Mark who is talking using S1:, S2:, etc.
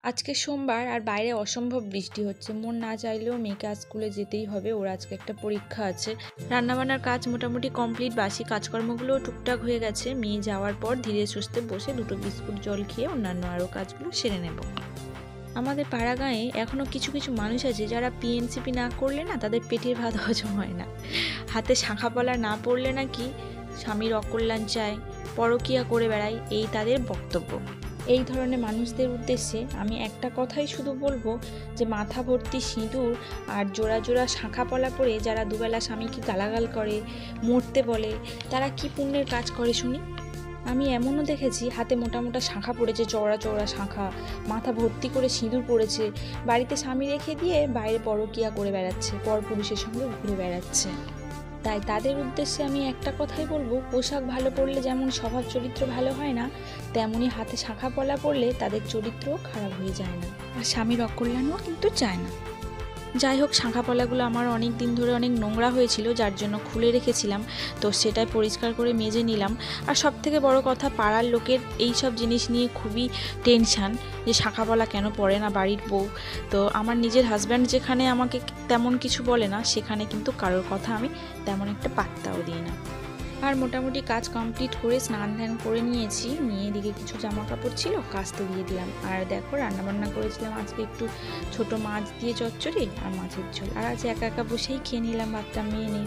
S1: আজকে সোমবার আর বাইরে অসম্ভব বৃষ্টি হচ্ছে। মন না চাইলেও মেয়েকে আজ স্কুলে যেতেই হবে, ওর আজকে একটা পরীক্ষা আছে। রান্নাবান্নার কাজ মোটামুটি কমপ্লিট, বাসি কাজকর্মগুলোও টুকটাক হয়ে গেছে। মেয়ে যাওয়ার পর ধীরে সুস্থে বসে দুটো বিস্কুট জল খেয়ে অন্যান্য আরও কাজগুলো সেরে নেব। আমাদের পাড়া গাঁয়ে এখনও কিছু কিছু মানুষ আছে যারা পিএনসিপি না করলে না তাদের পেটের ভাত হজম হয় না। হাতে শাঁখাপলা না পড়লে নাকি স্বামীর অকল্যাণ চায়, পরকীয়া করে বেড়ায়, এই তাদের বক্তব্য। এই ধরনের মানুষদের উদ্দেশ্যে আমি একটা কথাই শুধু বলবো, যে মাথা ভর্তি সিঁদুর আর জোড়া জোড়া শাঁখাপলা পরে যারা দুবেলা স্বামীকে গালাগাল করে, মরতে বলে, তারা কি পুণ্যের কাজ করে শুনি। আমি এমনও দেখেছি হাতে মোটা মোটা শাঁখা পড়েছে, চওড়া চওড়া শাঁখা, মাথা ভর্তি করে সিঁদুর পড়েছে, বাড়িতে স্বামী রেখে দিয়ে বাইরে পরকীয়া করে বেড়াচ্ছে, পরপুরুষের সঙ্গে ঘুরে বেড়াচ্ছে। তাই তাদের উদ্দেশ্যে আমি একটা কথাই বলবো, পোশাক ভালো পরলে যেমন স্বভাব চরিত্র ভালো হয় না, তেমনি হাতে শাঁখা পলা পরলে তাদের চরিত্রও খারাপ হয়ে যায় না, আর স্বামীর অকল্যাণও কিন্তু চায় না। যাই হোক, শাঁখা পলাগুলো আমার অনেক দিন ধরে অনেক নোংরা হয়েছিল, যার জন্য খুলে রেখেছিলাম, তো সেটাই পরিষ্কার করে মেজে নিলাম। আর সব থেকে বড় কথা, পাড়ার লোকের এই সব জিনিস নিয়ে খুবই টেনশান, যে শাঁখা পলা কেন পরে না বাড়ির বউ। তো আমার নিজের হাজব্যান্ড যেখানে আমাকে তেমন কিছু বলে না, সেখানে কিন্তু কারোর কথা আমি তেমন একটা পাত্তাও দিই না। আর মোটামুটি কাজ কমপ্লিট করে স্নান ধ্যান করে নিয়েছি, নিয়ে এদিকে কিছু জামা কাপড় ছিল কাচতে দিয়ে দিলাম। আর দেখো, রান্নাবান্না করেছিলাম আজকে একটু ছোট মাছ দিয়ে চচ্চড়ি আর মাছের ঝোল, আর আজ একা একা বসেই খেয়ে নিলাম ভাতটা, মেয়ে নেই।